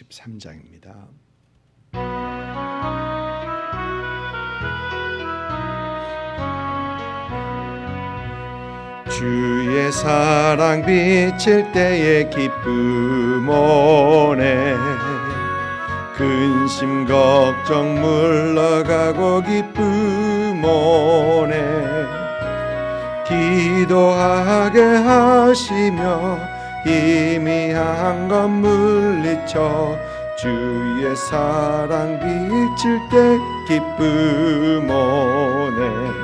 13장입니다. 주의 사랑 비칠 때의 기쁨 오네. 근심 걱정 물러가고 기쁨 오네. 기도하게 하시며 희미한 것 물리쳐 주의 사랑 비칠 때 기쁨 오네.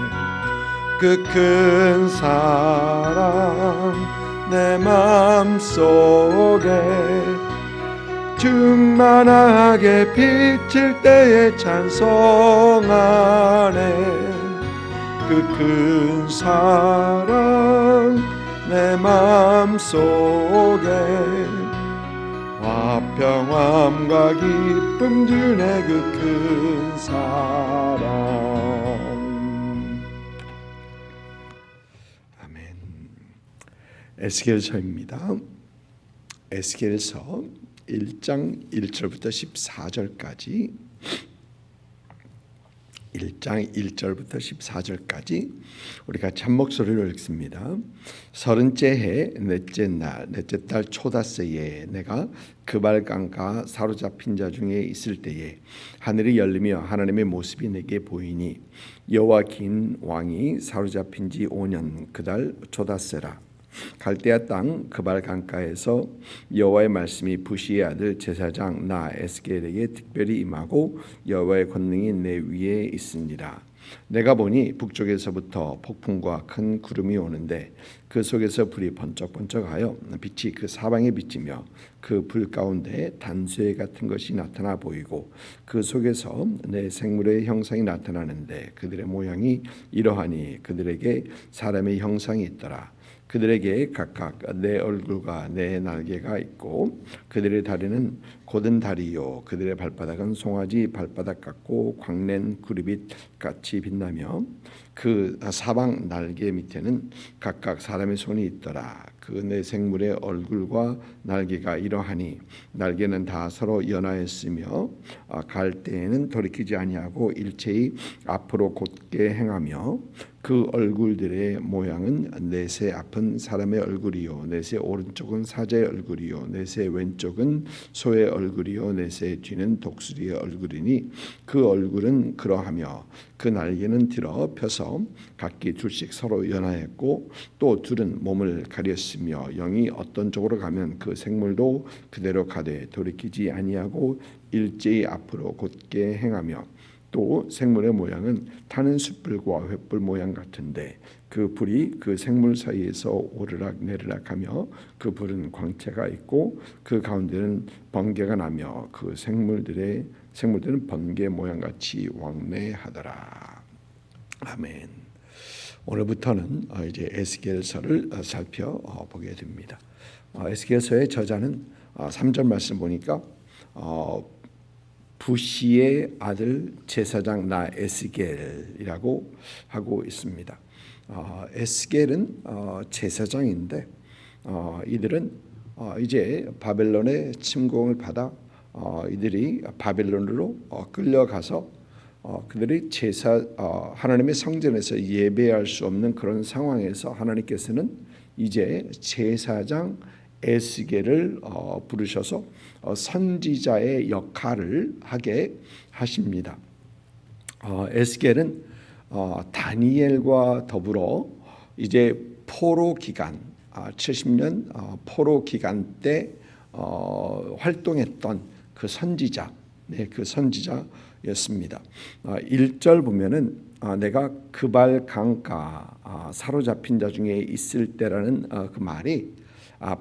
그 큰 사랑 내 맘속에 충만하게 비칠 때에 찬송하네. 그 큰 사랑 내 맘속에 화평함과 기쁨 주네. 그 큰 사랑. 에스겔서입니다. 에스겔서 1장 1절부터 14절까지 1장 1절부터 14절까지 우리가 잠목소리로 읽습니다. 30째 해 넷째 날 넷째 달 초다새에 내가 그발강가 사로잡힌 자 중에 있을 때에 하늘이 열리며 하나님의 모습이 내게 보이니 여호와긴 왕이 사로잡힌 지 5년 그달 초다새라. 갈대아 땅 그발 강가에서 여호와의 말씀이 부시의 아들 제사장 나 에스겔에게 특별히 임하고 여호와의 권능이 내 위에 있으니라. 내가 보니 북쪽에서부터 폭풍과 큰 구름이 오는데 그 속에서 불이 번쩍번쩍하여 빛이 그 사방에 비치며 그 불 가운데 단쇠 같은 것이 나타나 보이고 그 속에서 내 생물의 형상이 나타나는데 그들의 모양이 이러하니 그들에게 사람의 형상이 있더라. 그들에게 각각 내 얼굴과 내 날개가 있고 그들의 다리는 곧은 다리요 그들의 발바닥은 송아지 발바닥 같고 광낸 구리빛 같이 빛나며 그 사방 날개 밑에는 각각 사람의 손이 있더라. 그 내 생물의 얼굴과 날개가 이러하니 날개는 다 서로 연하였으며 갈 때에는 돌이키지 아니하고 일체의 앞으로 곧게 행하며 그 얼굴들의 모양은 넷의 앞은 사람의 얼굴이요 넷의 오른쪽은 사자의 얼굴이요 넷의 왼쪽은 소의 얼굴이요 넷의 뒤는 독수리의 얼굴이니 그 얼굴은 그러하며 그 날개는 뒤로 펴서 각기 둘씩 서로 연하였고 또 둘은 몸을 가렸으며 영이 어떤 쪽으로 가면 그 생물도 그대로 가되 돌이키지 아니하고 일제히 앞으로 곧게 행하며 또 생물의 모양은 타는 숯불과 횃불 모양 같은데 그 불이 그 생물 사이에서 오르락 내리락 하며 그 불은 광채가 있고 그 가운데는 번개가 나며 그 생물들은 번개 모양같이 왕래하더라. 아멘. 오늘부터는 이제 에스겔서를 살펴보게 됩니다. 에스겔서의 저자는 3절 말씀 보니까 부시의 아들 제사장 나 에스겔이라고 하고 있습니다. 에스겔은 제사장인데 이들은 이제 바벨론의 침공을 받아 이들이 바벨론으로 끌려가서 그들이 하나님의 성전에서 예배할 수 없는 그런 상황에서 하나님께서는 이제 제사장 에스겔을 부르셔서 선지자의 역할을 하게 하십니다. 에스겔은 다니엘과 더불어 이제 포로 기간 70년 포로 기간 때 활동했던 그 선지자, 그 선지자였습니다. 1절 보면은 내가 그발 강가 사로잡힌 자 중에 있을 때라는 그 말이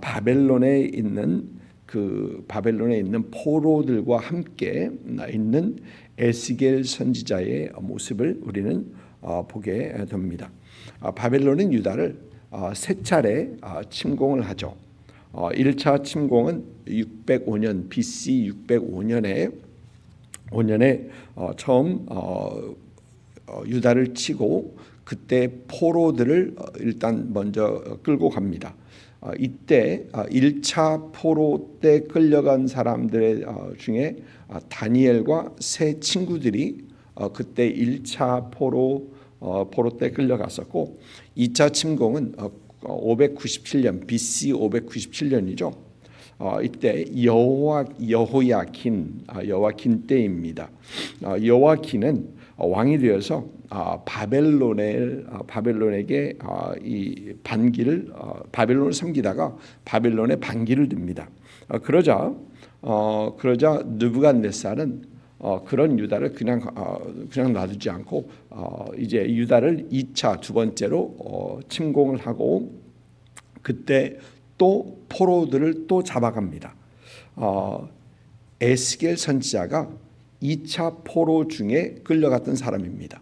바벨론에 있는 포로들과 함께 있는 에스겔 선지자의 모습을 우리는 보게 됩니다. 바벨론은 유다를 세 차례 침공을 하죠. 1차 침공은 605년 BC 605년에 처음 유다를 치고 그때 포로들을 일단 먼저 끌고 갑니다. 이때 1차 포로 때 끌려간 사람들 중에 다니엘과 세 친구들이 그때 1차 포로 때 끌려갔었고 2차 침공은 597년 BC 597년이죠. 이때 여호야킨 때입니다. 여호야킨은 왕이 되어서 바벨론에게 이 반기를 바벨론을 섬기다가 바벨론에 반기를 듭니다. 그러자 느부갓네살은 그런 유다를 그냥 놔두지 않고 이제 유다를 2차 두 번째로 침공을 하고 그때 또 포로들을 또 잡아갑니다. 에스겔 선지자가 2차 포로 중에 끌려갔던 사람입니다.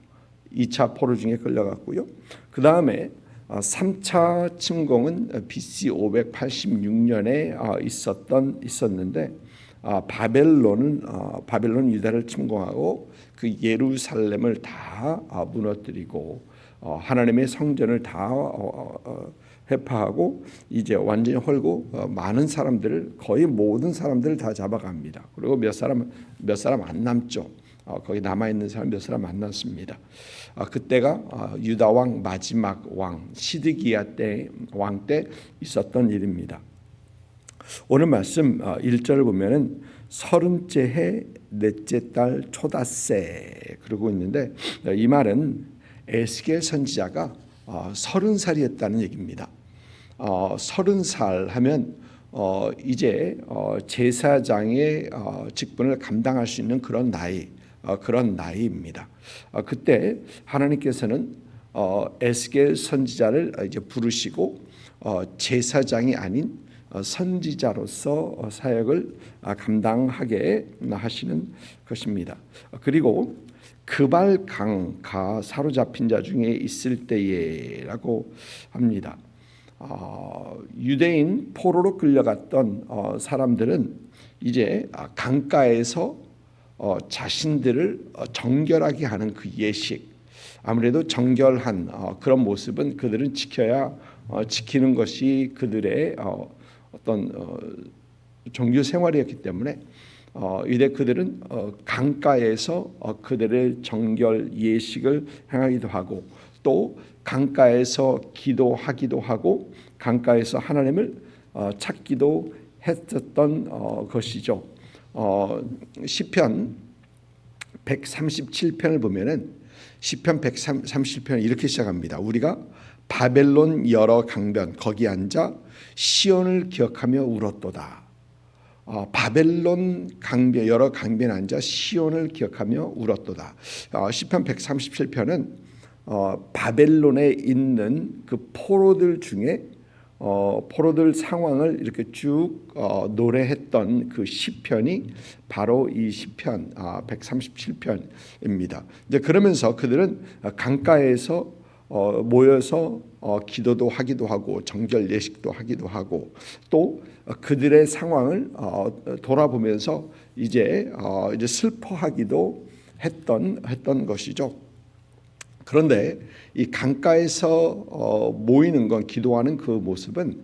2차 포로 중에 끌려갔고요. 그 다음에 3차 침공은 BC 586년에 있었는데 바벨론 유다를 침공하고 그 예루살렘을 다 무너뜨리고 하나님의 성전을 다 회파하고 이제 완전히 헐고 많은 사람들을 거의 모든 사람들을 다 잡아갑니다. 그리고 몇 사람 안 남죠. 거기 남아 있는 사람 몇 사람 안 남습니다. 그때가 유다 왕 마지막 왕 시드기야 왕 때 있었던 일입니다. 오늘 말씀 1절을 보면은 30째 해 넷째 달 초닷새 그러고 있는데 이 말은 에스겔 선지자가 30살이었다는 얘기입니다. 30살 하면 이제 제사장의 직분을 감당할 수 있는 그런 나이입니다. 그때 하나님께서는 에스겔 선지자를 이제 부르시고 제사장이 아닌 선지자로서 사역을 감당하게 하시는 것입니다. 그리고 그발강가 사로잡힌 자 중에 있을 때에라고 합니다. 유대인 포로로 끌려갔던 사람들은 이제 강가에서 자신들을 정결하게 하는 그 예식, 아무래도 정결한 그런 모습은 그들은 지키는 것이 그들의 어떤 종교 생활이었기 때문에 이래 그들은 강가에서 그들의 정결 예식을 행하기도 하고 또 강가에서 기도하기도 하고 강가에서 하나님을 찾기도 했었던 것이죠. 시편 137편을 보면은 시편 137편을 이렇게 시작합니다. 우리가 바벨론 여러 강변 거기 앉아 시온을 기억하며 울었도다. 바벨론 강변 여러 강변에 앉아 시온을 기억하며 울었도다. 시편 137편은 바벨론에 있는 그 포로들 중에 포로들 상황을 이렇게 쭉 노래했던 그 시편이 바로 이 시편 137편입니다. 이제 그러면서 그들은 강가에서 모여서 기도도 하기도 하고 정결 예식도 하기도 하고 또 그들의 상황을 돌아보면서 이제 슬퍼하기도 했던 것이죠. 그런데 이 강가에서 모이는 건 기도하는 그 모습은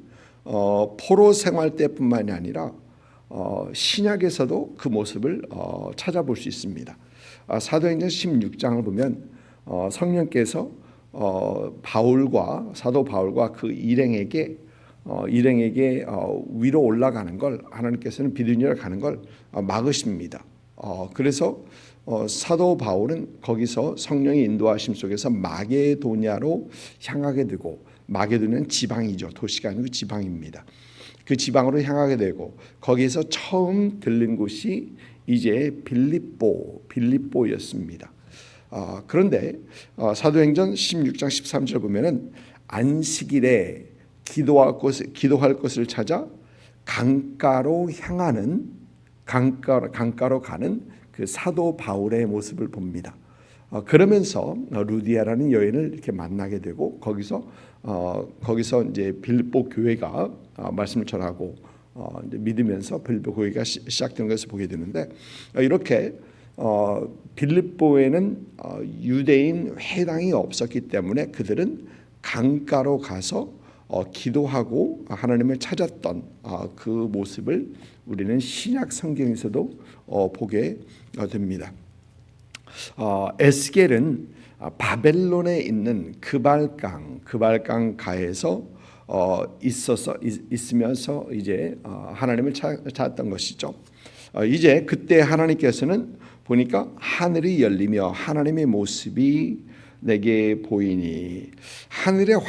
포로 생활 때뿐만이 아니라 신약에서도 그 모습을 찾아볼 수 있습니다. 사도행전 16장을 보면 성령께서 사도 바울과 그 일행에게 위로 올라가는 걸 하나님께서는 비두니아를 가는 걸 막으십니다. 그래서 사도 바울은 거기서 성령의 인도하심 속에서 마게도냐로 향하게 되고 마게도냐는 지방이죠. 도시가 아니고 지방입니다. 그 지방으로 향하게 되고 거기에서 처음 들린 곳이 이제 빌립보였습니다. 그런데 사도행전 16장 13절 보면은 안식일에 기도할 것을 찾아 강가로 가는 그 사도 바울의 모습을 봅니다. 그러면서 루디아라는 여인을 이렇게 만나게 되고 거기서 이제 빌립보 교회가 말씀을 전하고 이제 믿으면서 빌립보 교회가 시작된 것을 보게 되는데 이렇게 빌립보에는 유대인 회당이 없었기 때문에 그들은 강가로 가서 기도하고 하나님을 찾았던 그 모습을 우리는 신약 성경에서도 보게 됩니다. 에스겔은 바벨론에 있는 그발강 가에서 있으면서 이제 하나님을 찾았던 것이죠. 이제 그때 하나님께서는 보니까 하늘이 열리며 하나님의 모습이 내게 보이니 하늘의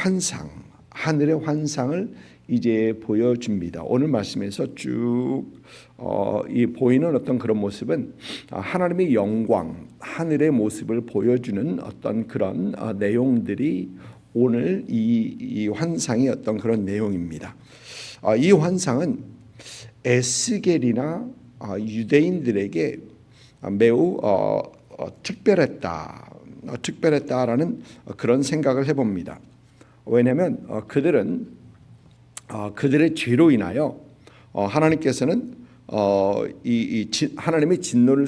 환상을 이제 보여줍니다. 오늘 말씀에서 쭉 이 보이는 어떤 그런 모습은 하나님의 영광, 하늘의 모습을 보여주는 어떤 그런 내용들이 오늘 이 환상의 어떤 그런 내용입니다. 이 환상은 에스겔이나 유대인들에게 매우 특별했다라는 그런 생각을 해봅니다. 왜냐하면 그들은 그들의 죄로 인하여 하나님께서는 하나님의 진노를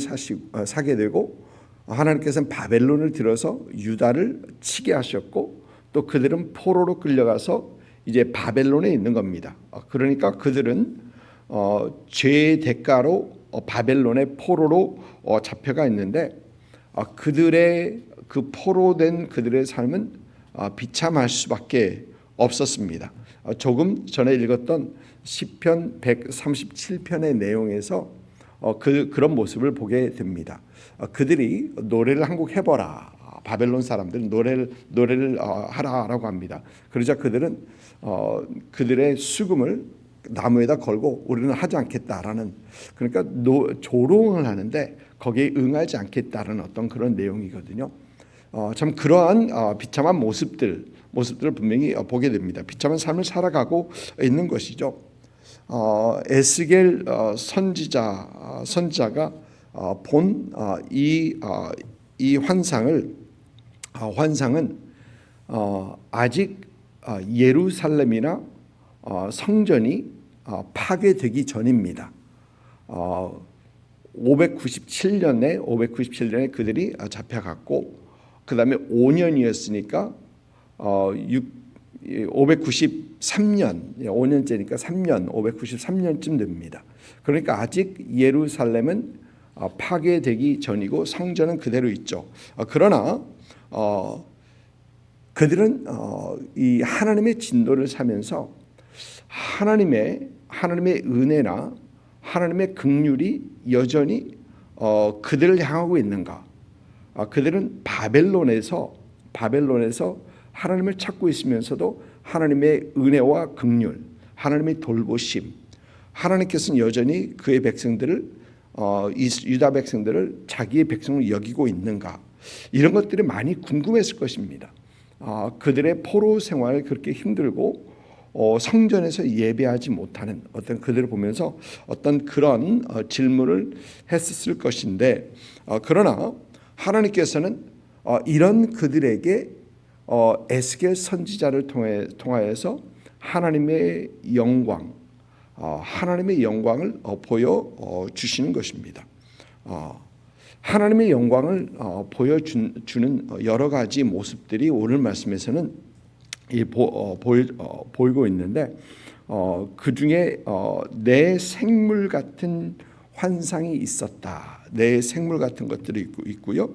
사게 되고 하나님께서는 바벨론을 들어서 유다를 치게 하셨고 또 그들은 포로로 끌려가서 이제 바벨론에 있는 겁니다. 그러니까 그들은 죄의 대가로 바벨론의 포로로 잡혀가 있는데 그들의 그 포로된 그들의 삶은 비참할 수밖에 없었습니다. 조금 전에 읽었던 시편 137편의 내용에서 그런 모습을 보게 됩니다. 그들이 노래를 한 곡 해보라. 바벨론 사람들은 노래를 하라라고 합니다. 그러자 그들은 그들의 수금을 나무에다 걸고 우리는 하지 않겠다라는, 그러니까 조롱을 하는데 거기에 응하지 않겠다라는 어떤 그런 내용이거든요. 참 그러한 비참한 모습들을 분명히 보게 됩니다. 비참한 삶을 살아가고 있는 것이죠. 에스겔 선지자가 본 이 환상은 아직 예루살렘이나 성전이 파괴되기 전입니다. 597년에 그들이 잡혀갔고 그 다음에 5년이었으니까 593년, 5년째니까 593년쯤 됩니다. 그러니까 아직 예루살렘은 파괴되기 전이고 성전은 그대로 있죠. 그러나 그들은 이 하나님의 진노를 사면서 하나님의 은혜나 하나님의 긍휼이 여전히 그들을 향하고 있는가? 그들은 바벨론에서 하나님을 찾고 있으면서도 하나님의 은혜와 긍휼, 하나님의 돌보심, 하나님께서는 여전히 그의 백성들을 유다 백성들을 자기의 백성으로 여기고 있는가? 이런 것들이 많이 궁금했을 것입니다. 그들의 포로 생활 그렇게 힘들고 성전에서 예배하지 못하는 어떤 그들을 보면서 어떤 그런 질문을 했었을 것인데 그러나 하나님께서는 이런 그들에게 에스겔 선지자를 통하여서 하나님의 영광을 보여주시는 것입니다. 하나님의 영광을 보여주는 여러 가지 모습들이 오늘 말씀에서는 보이고 있는데 그 중에 내 생물 같은 환상이 있었다. 내 생물 같은 것들이 있고요.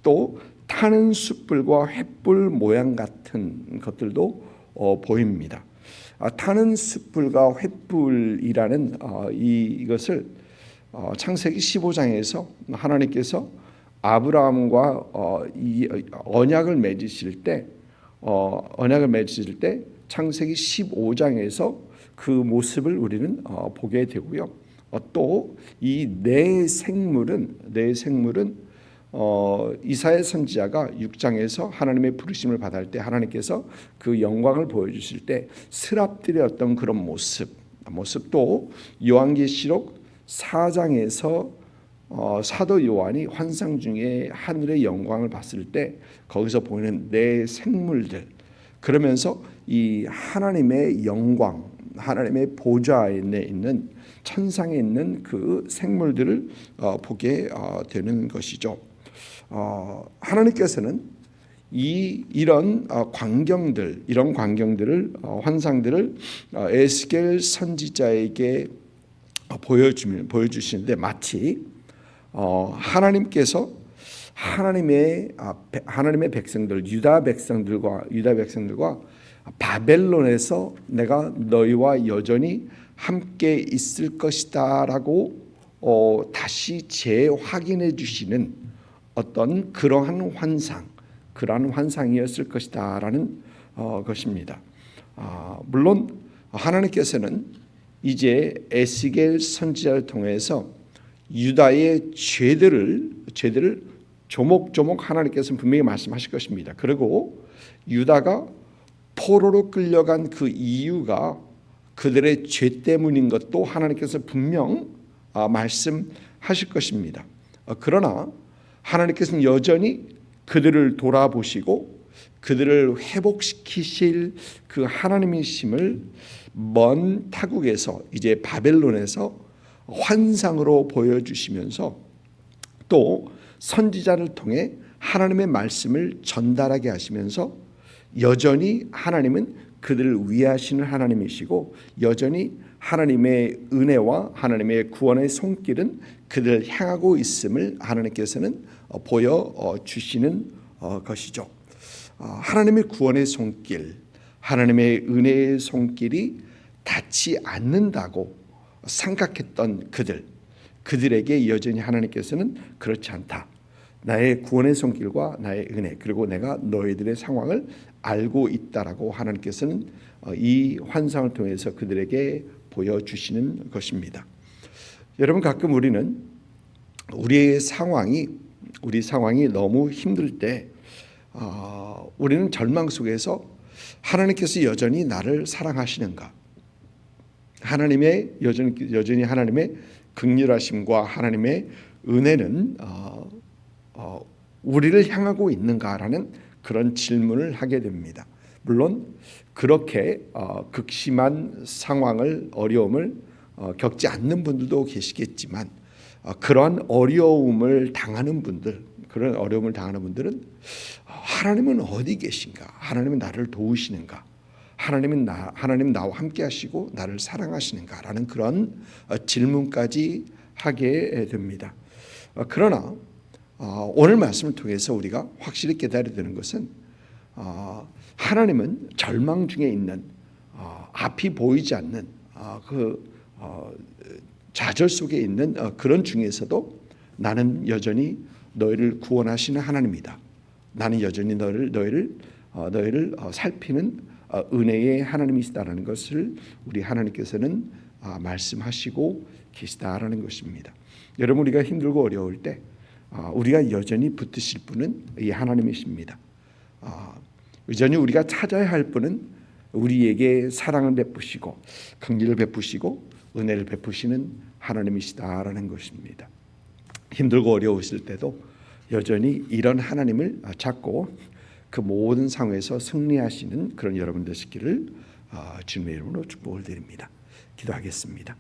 또 타는 숯불과 횃불 모양 같은 것들도 보입니다. 타는 숯불과 횃불이라는 이것을 창세기 15장에서 하나님께서 아브라함과 이 언약을 맺으실 때 창세기 15장에서 그 모습을 우리는 보게 되고요. 또 이 내 생물은 이사야 선지자가 6장에서 하나님의 부르심을 받을 때 하나님께서 그 영광을 보여주실 때 스랍들의 어떤 그런 모습도 요한계시록 4장에서 사도 요한이 환상 중에 하늘의 영광을 봤을 때 거기서 보이는 내 생물들, 그러면서 이 하나님의 영광, 하나님의 보좌에 있는 천상에 있는 그 생물들을 보게 되는 것이죠. 하나님께서는 이런 광경들, 이런 광경들을 환상들을 에스겔 선지자에게 보여주시는데 마치 하나님께서 하나님의 백성들 유다 백성들과 바벨론에서 내가 너희와 여전히 함께 있을 것이다라고 다시 재확인해 주시는 어떤 그러한 환상이었을 것이다라는 것입니다. 물론 하나님께서는 이제 에스겔 선지자를 통해서 유다의 죄들을 조목조목 하나님께서는 분명히 말씀하실 것입니다. 그리고 유다가 포로로 끌려간 그 이유가 그들의 죄 때문인 것도 하나님께서 분명 말씀하실 것입니다. 그러나 하나님께서는 여전히 그들을 돌아보시고 그들을 회복시키실 그 하나님이심을 먼 타국에서 이제 바벨론에서 환상으로 보여주시면서 또 선지자를 통해 하나님의 말씀을 전달하게 하시면서 여전히 하나님은 그들을 위하시는 하나님이시고 여전히 하나님의 은혜와 하나님의 구원의 손길은 그들을 향하고 있음을 하나님께서는 보여주시는 것이죠. 하나님의 구원의 손길, 하나님의 은혜의 손길이 닿지 않는다고 생각했던 그들에게 여전히 하나님께서는 그렇지 않다. 나의 구원의 손길과 나의 은혜 그리고 내가 너희들의 상황을 알고 있다라고 하나님께서는 이 환상을 통해서 그들에게 보여주시는 것입니다. 여러분 가끔 우리는 우리 상황이 너무 힘들 때 우리는 절망 속에서 하나님께서 여전히 나를 사랑하시는가? 여전히 하나님의 긍휼하심과 하나님의 은혜는 우리를 향하고 있는가라는 그런 질문을 하게 됩니다. 물론 그렇게 극심한 상황을 어려움을 겪지 않는 분들도 계시겠지만 그러한 어려움을 당하는 분들은 하나님은 어디 계신가? 하나님은 나를 도우시는가? 하나님 나와 함께 하시고 나를 사랑하시는가라는 그런 질문까지 하게 됩니다. 그러나 오늘 말씀을 통해서 우리가 확실히 깨달아야 되는 것은 하나님은 절망 중에 있는 앞이 보이지 않는 좌절 속에 있는 그런 중에서도 나는 여전히 너희를 구원하시는 하나님이다. 나는 여전히 너희를 살피는 은혜의 하나님이시다라는 것을 우리 하나님께서는 말씀하시고 계시다라는 것입니다. 여러분 우리가 힘들고 어려울 때 우리가 여전히 붙드실 분은 이 하나님이십니다. 여전히 우리가 찾아야 할 분은 우리에게 사랑을 베푸시고 긍휼을 베푸시고 은혜를 베푸시는 하나님이시다라는 것입니다. 힘들고 어려우실 때도 여전히 이런 하나님을 찾고 그 모든 상황에서 승리하시는 그런 여러분 되시기를 주님의 이름으로 축복을 드립니다. 기도하겠습니다.